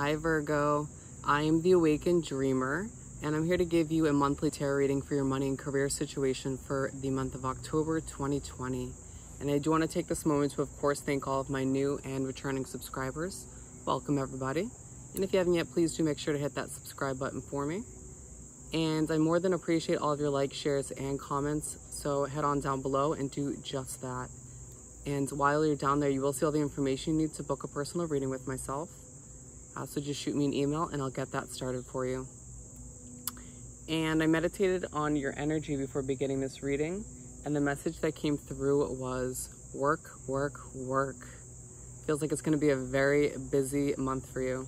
Hi Virgo, I am the Awakened Dreamer, and I'm here to give you a monthly tarot reading for your money and career situation for the month of October 2020. And I do want to take this moment to, of course, thank all of my new and returning subscribers. Welcome everybody. And if you haven't yet, please do make sure to hit that subscribe button for me. And I more than appreciate all of your likes, shares, and comments. So head on down below and do just that. And while you're down there, you will see all the information you need to book a personal reading with myself. So just shoot me an email and I'll get that started for you. And I meditated on your energy before beginning this reading, and the message that came through was work, work, work. Feels like it's going to be a very busy month for you.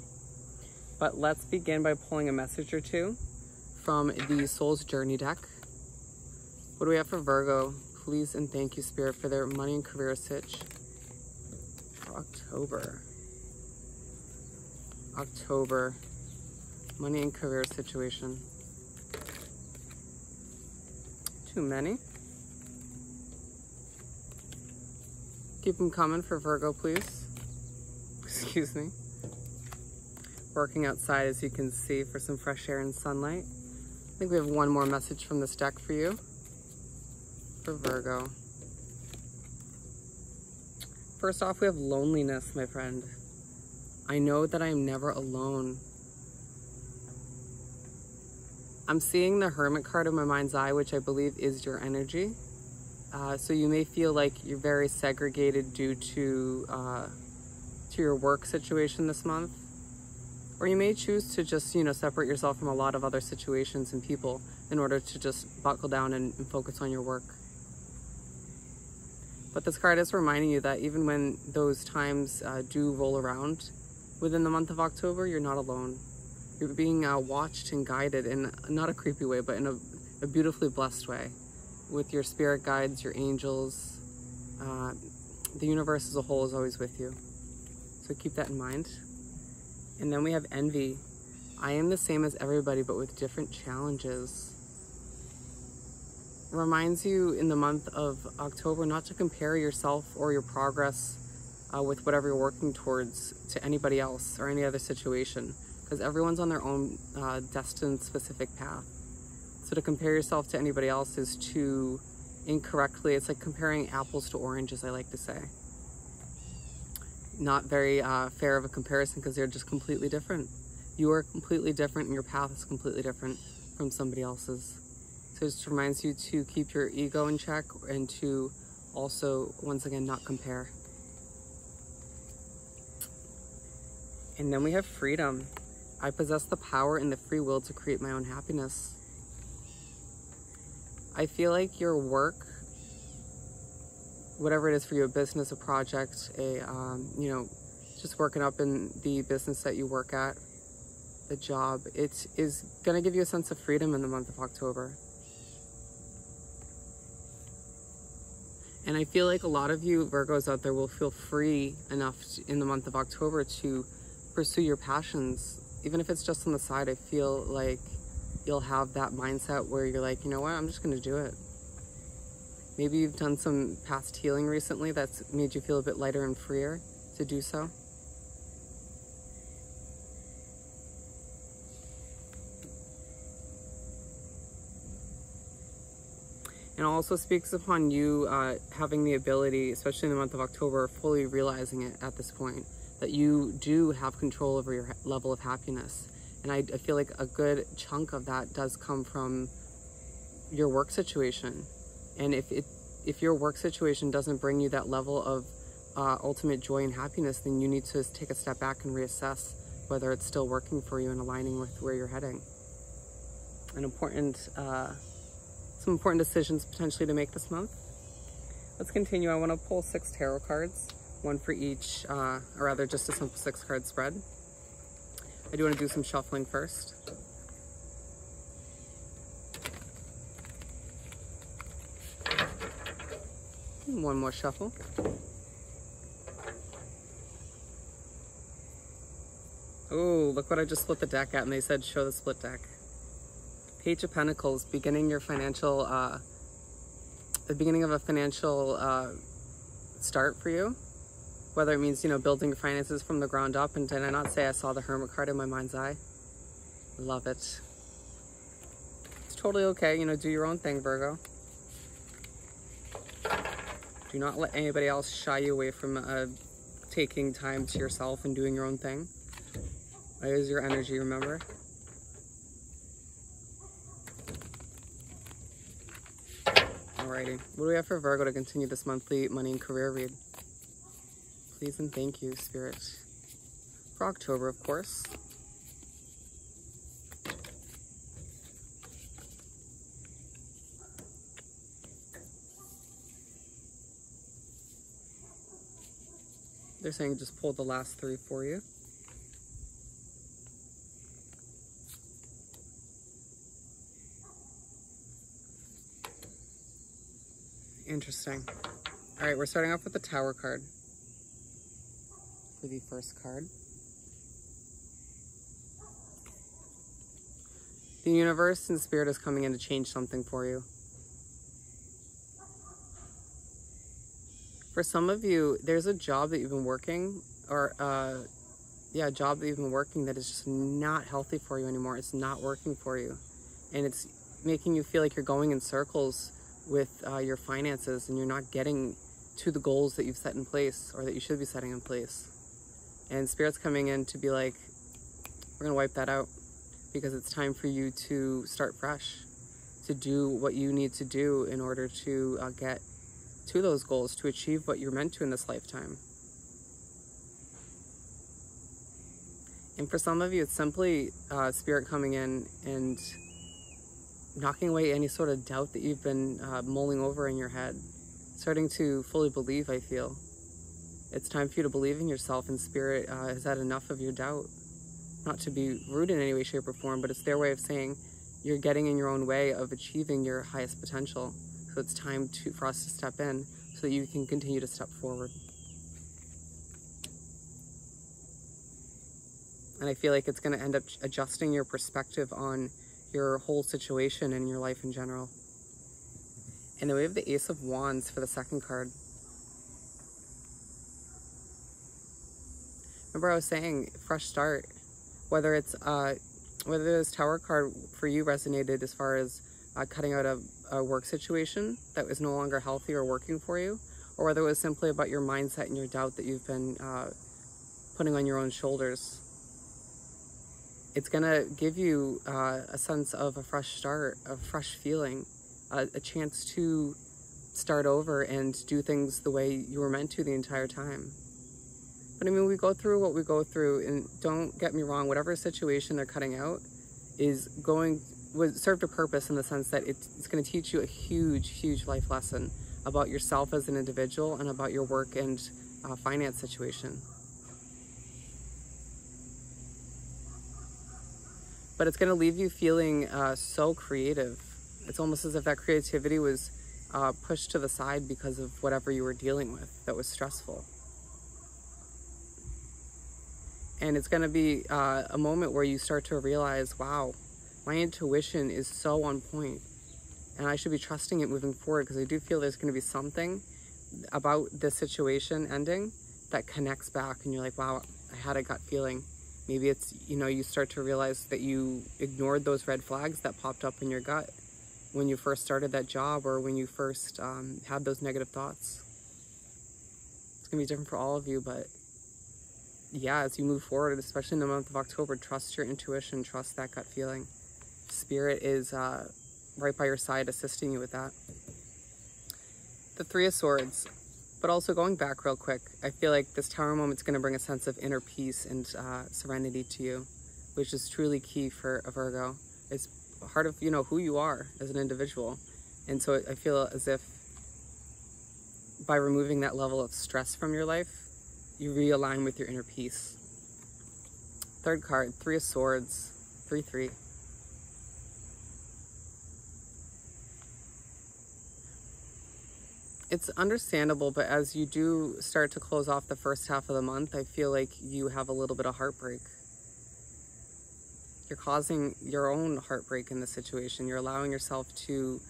But let's begin by pulling a message or two from the Soul's Journey deck. What do we have for Virgo? Please and thank you, Spirit, for their money and career sitch for October. October, money and career situation. Too many. Keep them coming for Virgo, please. Excuse me. Working outside, as you can see, for some fresh air and sunlight. I think we have one more message from this deck for you, for Virgo. First off, we have loneliness, my friend. I know that I am never alone. I'm seeing the Hermit card in my mind's eye, which I believe is your energy. So you may feel like you're very segregated due to your work situation this month. Or you may choose to just, separate yourself from a lot of other situations and people in order to just buckle down and focus on your work. But this card is reminding you that even when those times do roll around within the month of October, you're not alone. You're being watched and guided in not a creepy way, but in a beautifully blessed way, with your spirit guides, your angels. The universe as a whole is always with you. So keep that in mind. And then we have envy. I am the same as everybody, but with different challenges. Reminds you in the month of October not to compare yourself or your progress with whatever you're working towards to anybody else or any other situation, because everyone's on their own destined specific path. So to compare yourself to anybody else is to incorrectly, it's like comparing apples to oranges, I like to say. Not very fair of a comparison, because they're just completely different. You are completely different and your path is completely different from somebody else's. So it just reminds you to keep your ego in check and to also, once again, not compare. And then we have freedom. I possess the power and the free will to create my own happiness. I feel like your work, whatever it is for you, a business, a project, just working up in the business that you work at, the job, it is going to give you a sense of freedom in the month of October. And I feel like a lot of you Virgos out there will feel free enough in the month of October to pursue your passions. Even if it's just on the side, I feel like you'll have that mindset where you're like, you know what, I'm just going to do it. Maybe you've done some past healing recently that's made you feel a bit lighter and freer to do so. And it also speaks upon you having the ability, especially in the month of October, fully realizing it at this point, that you do have control over your level of happiness. And I feel like a good chunk of that does come from your work situation. And if your work situation doesn't bring you that level of ultimate joy and happiness, then you need to take a step back and reassess whether it's still working for you and aligning with where you're heading. Some important decisions potentially to make this month. Let's continue. I want to pull 6 tarot cards, one for each, or rather just a simple 6-card spread. I do want to do some shuffling first. One more shuffle. Oh, look what I just split the deck at, and they said show the split deck. Page of Pentacles, beginning your financial, the beginning of a financial start for you. Whether it means, building your finances from the ground up. And did I not say I saw the Hermit card in my mind's eye? Love it. It's totally okay. Do your own thing, Virgo. Do not let anybody else shy you away from taking time to yourself and doing your own thing. That is your energy, remember? Alrighty. What do we have for Virgo to continue this monthly money and career read? Please and thank you, Spirit. For October, of course. They're saying just pull the last 3 for you. Interesting. All right, we're starting off with the Tower card for the first card. The universe and spirit is coming in to change something for you. For some of you, there's a job that you've been working, or a job that you've been working that is just not healthy for you anymore. It's not working for you. And it's making you feel like you're going in circles with your finances, and you're not getting to the goals that you've set in place, or that you should be setting in place. And Spirit's coming in to be like, we're gonna wipe that out, because it's time for you to start fresh, to do what you need to do in order to get to those goals, to achieve what you're meant to in this lifetime. And for some of you, it's simply Spirit coming in and knocking away any sort of doubt that you've been mulling over in your head. Starting to fully believe, I feel. It's time for you to believe in yourself, and Spirit has had enough of your doubt. Not to be rude in any way, shape, or form, but it's their way of saying you're getting in your own way of achieving your highest potential. So it's time for us to step in so that you can continue to step forward. And I feel like it's going to end up adjusting your perspective on your whole situation and your life in general. And then we have the Ace of Wands for the second card. Remember I was saying fresh start. Whether this Tower card for you resonated as far as cutting out a work situation that was no longer healthy or working for you, or whether it was simply about your mindset and your doubt that you've been putting on your own shoulders. It's gonna give you a sense of a fresh start, a fresh feeling, a chance to start over and do things the way you were meant to the entire time. But I mean, we go through what we go through, and don't get me wrong, whatever situation they're cutting out served a purpose in the sense that it's going to teach you a huge life lesson about yourself as an individual and about your work and finance situation. But it's going to leave you feeling so creative. It's almost as if that creativity was pushed to the side because of whatever you were dealing with that was stressful. And it's going to be a moment where you start to realize, wow, my intuition is so on point, and I should be trusting it moving forward, because I do feel there's going to be something about this situation ending that connects back, and you're like, wow, I had a gut feeling. Maybe it's, you start to realize that you ignored those red flags that popped up in your gut when you first started that job, or when you first had those negative thoughts. It's going to be different for all of you, but yeah, as you move forward, especially in the month of October, trust your intuition, trust that gut feeling. Spirit is right by your side, assisting you with that. The Three of Swords. But also going back real quick, I feel like this Tower moment is going to bring a sense of inner peace and serenity to you, which is truly key for a Virgo. It's part of, who you are as an individual. And so I feel as if by removing that level of stress from your life, you realign with your inner peace. Third card, Three of Swords, 3/3. It's understandable, but as you do start to close off the first half of the month, I feel like you have a little bit of heartbreak. You're causing your own heartbreak in this situation. You're allowing yourself to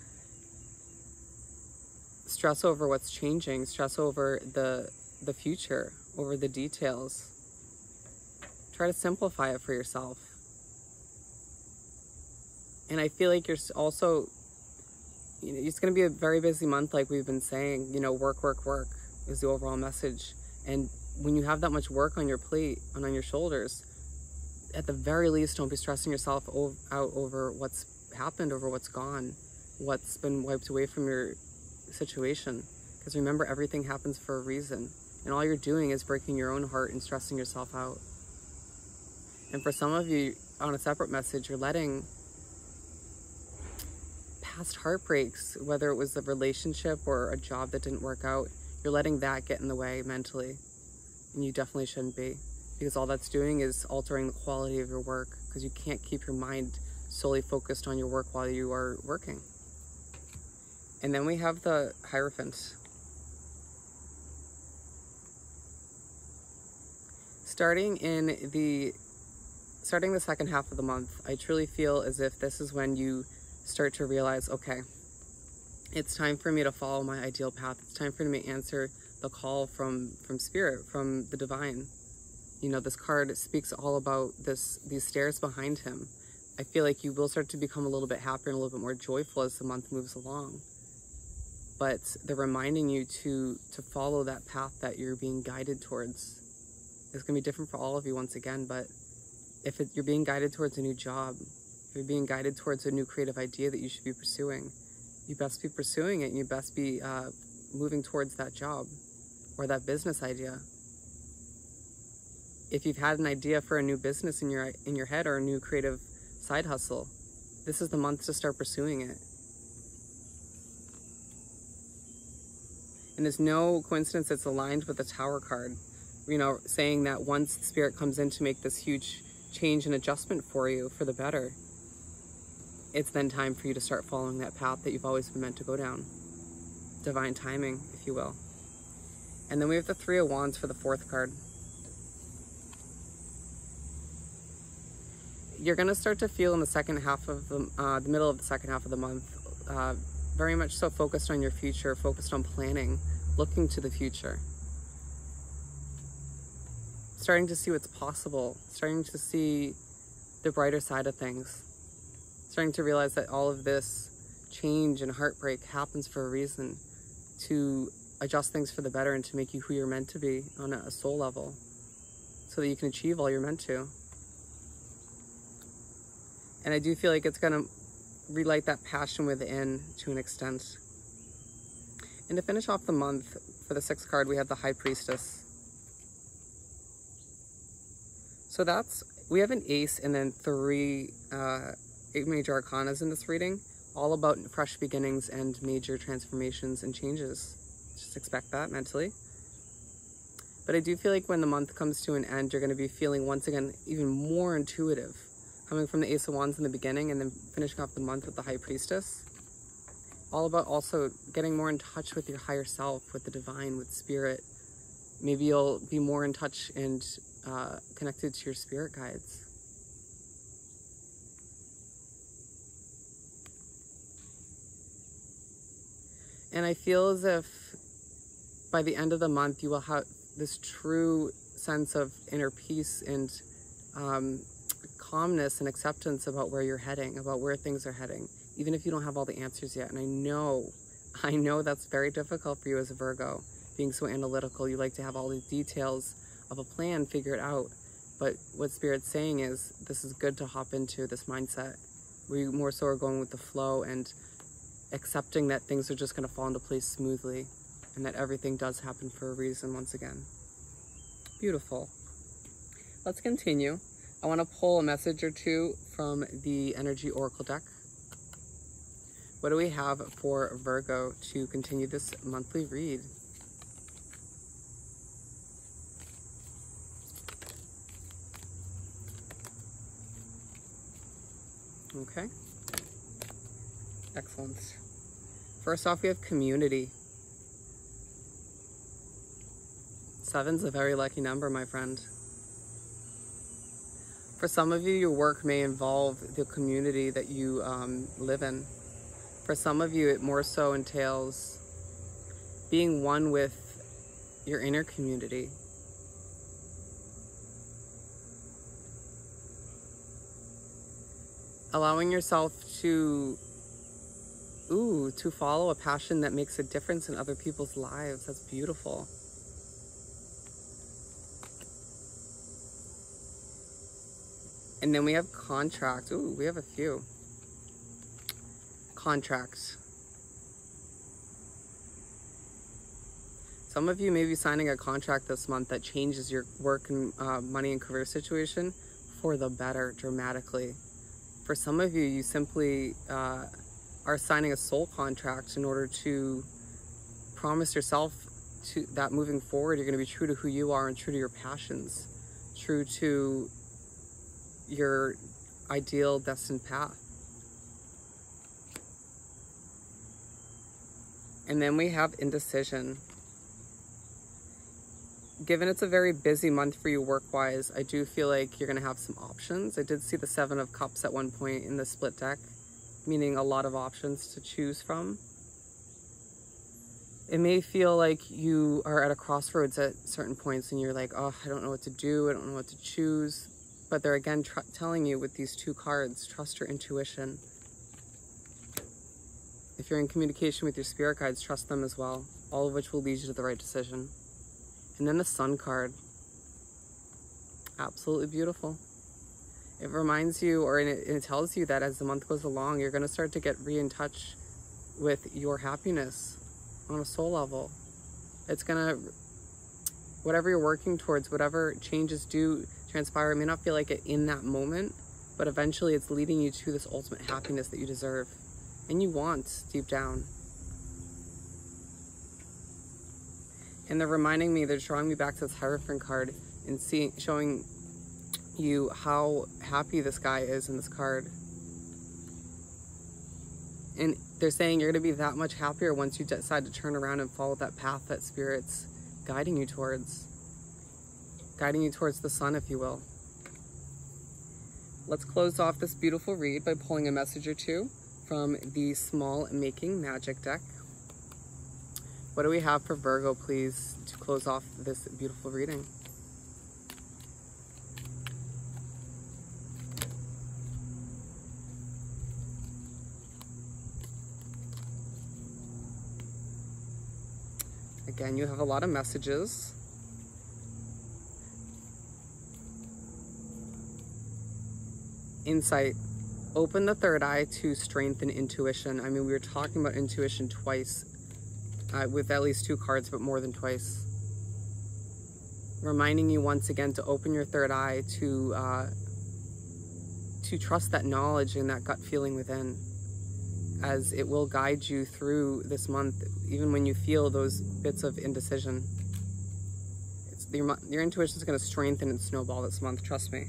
stress over what's changing, stress over the the future, over the details. Try to simplify it for yourself. And I feel like you're also, it's going to be a very busy month, like we've been saying. Work, work, work is the overall message. And when you have that much work on your plate and on your shoulders, at the very least, don't be stressing yourself out over what's happened, over what's gone, what's been wiped away from your situation. Because remember, everything happens for a reason. And all you're doing is breaking your own heart and stressing yourself out. And for some of you, on a separate message, you're letting past heartbreaks, whether it was a relationship or a job that didn't work out, you're letting that get in the way mentally. And you definitely shouldn't be, because all that's doing is altering the quality of your work, because you can't keep your mind solely focused on your work while you are working. And then we have the Hierophant. Starting the second half of the month, I truly feel as if this is when you start to realize, okay, it's time for me to follow my ideal path. It's time for me to answer the call from spirit, from the divine. This card speaks all about these stairs behind him. I feel like you will start to become a little bit happier and a little bit more joyful as the month moves along. But they're reminding you to follow that path that you're being guided towards. It's going to be different for all of you once again, but if you're being guided towards a new job, if you're being guided towards a new creative idea that you should be pursuing, you best be pursuing it, and you best be moving towards that job or that business idea. If you've had an idea for a new business in your head, or a new creative side hustle, this is the month to start pursuing it. And there's no coincidence it's aligned with the Tower card, saying that once spirit comes in to make this huge change and adjustment for you for the better, it's then time for you to start following that path that you've always been meant to go down. Divine timing, if you will. And then we have the Three of Wands for the fourth card. You're going to start to feel in the second half of the middle of the second half of the month, very much so focused on your future, focused on planning, looking to the future. Starting to see what's possible, starting to see the brighter side of things, starting to realize that all of this change and heartbreak happens for a reason, to adjust things for the better and to make you who you're meant to be on a soul level, so that you can achieve all you're meant to. And I do feel like it's going to relight that passion within to an extent. And to finish off the month, for the sixth card, we have the High Priestess. So we have an ace and then three major arcanas in this reading, all about fresh beginnings and major transformations and changes. Just expect that mentally. But I do feel like when the month comes to an end, you're going to be feeling once again even more intuitive, coming from the Ace of Wands in the beginning and then finishing off the month with the High Priestess. All about also getting more in touch with your higher self, with the divine, with spirit. Maybe you'll be more in touch and connected to your spirit guides. And I feel as if by the end of the month, you will have this true sense of inner peace and calmness and acceptance about where you're heading, about where things are heading, even if you don't have all the answers yet. And I know that's very difficult for you as a Virgo, being so analytical. You like to have all the details of a plan figured out. But what Spirit's saying is, this is good to hop into this mindset where you more so are going with the flow and accepting that things are just going to fall into place smoothly, and that everything does happen for a reason once again. Beautiful. Let's continue. I want to pull a message or two from the Energy Oracle deck. What do we have for Virgo to continue this monthly read? Okay. Excellent. First off, we have community. 7's a very lucky number, my friend. For some of you, your work may involve the community that you live in. For some of you, it more so entails being one with your inner community. Allowing yourself to follow a passion that makes a difference in other people's lives. That's beautiful. And then we have contracts. Ooh, we have a few. Contracts. Some of you may be signing a contract this month that changes your work and money and career situation for the better dramatically. For some of you, you simply are signing a soul contract in order to promise yourself that moving forward, you're going to be true to who you are and true to your passions, true to your ideal destined path. And then we have indecision. Given it's a very busy month for you work-wise, I do feel like you're going to have some options. I did see the 7 of Cups at one point in the split deck, meaning a lot of options to choose from. It may feel like you are at a crossroads at certain points and you're like, oh, I don't know what to do, I don't know what to choose. But they're again telling you with these 2 cards, trust your intuition. If you're in communication with your spirit guides, trust them as well, all of which will lead you to the right decision. And then the Sun card. Absolutely beautiful. It reminds you, or it tells you that as the month goes along, you're going to start to get in touch with your happiness on a soul level. It's going to, whatever you're working towards, whatever changes do transpire, it may not feel like it in that moment, but eventually it's leading you to this ultimate happiness that you deserve and you want deep down. And they're reminding me, they're drawing me back to this Hierophant card and showing you how happy this guy is in this card. And they're saying you're going to be that much happier once you decide to turn around and follow that path that Spirit's guiding you towards. Guiding you towards the sun, if you will. Let's close off this beautiful read by pulling a message or two from the Small Making Magic deck. What do we have for Virgo, please, to close off this beautiful reading? Again, you have a lot of messages. Insight. Open the third eye to strengthen intuition. I mean, we were talking about intuition twice. With at least 2 cards, but more than twice. Reminding you once again to open your third eye to trust that knowledge and that gut feeling within, as it will guide you through this month, even when you feel those bits of indecision. Your intuition is going to strengthen and snowball this month, trust me.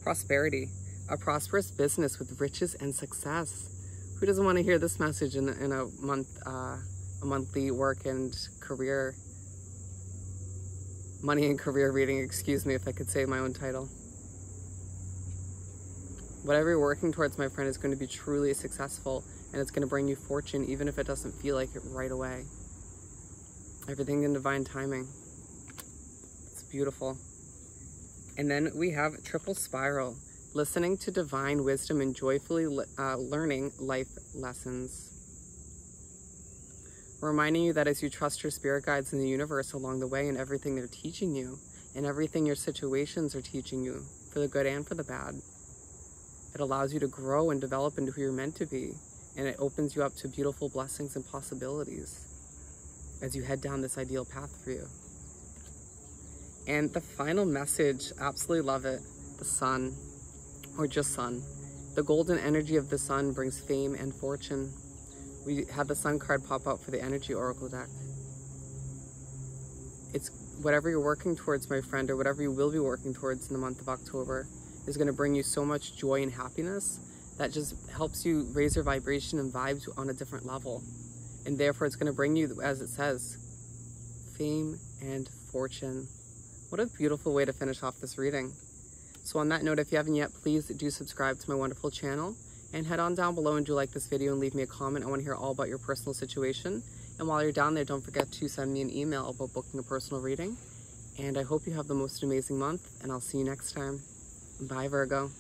Prosperity. A prosperous business with riches and success. Who doesn't want to hear this message in a month? A monthly work and career, money and career reading, excuse me if I could say my own title. Whatever you're working towards, my friend, is going to be truly successful, and it's going to bring you fortune even if it doesn't feel like it right away. Everything in divine timing. It's beautiful. And then we have Triple Spiral, listening to divine wisdom and joyfully learning life lessons. Reminding you that as you trust your spirit guides in the universe along the way and everything they're teaching you and everything your situations are teaching you, for the good and for the bad, it allows you to grow and develop into who you're meant to be, and it opens you up to beautiful blessings and possibilities as you head down this ideal path for you. And the final message, absolutely love it, the sun, or just sun. The golden energy of the sun brings fame and fortune. We had the Sun card pop out for the Energy Oracle deck. It's whatever you're working towards, my friend, or whatever you will be working towards in the month of October is going to bring you so much joy and happiness that just helps you raise your vibration and vibes on a different level. And therefore, it's going to bring you, as it says, fame and fortune. What a beautiful way to finish off this reading. So on that note, if you haven't yet, please do subscribe to my wonderful channel. And head on down below and do like this video and leave me a comment. I want to hear all about your personal situation. And while you're down there, don't forget to send me an email about booking a personal reading. And I hope you have the most amazing month, and I'll see you next time. Bye, Virgo.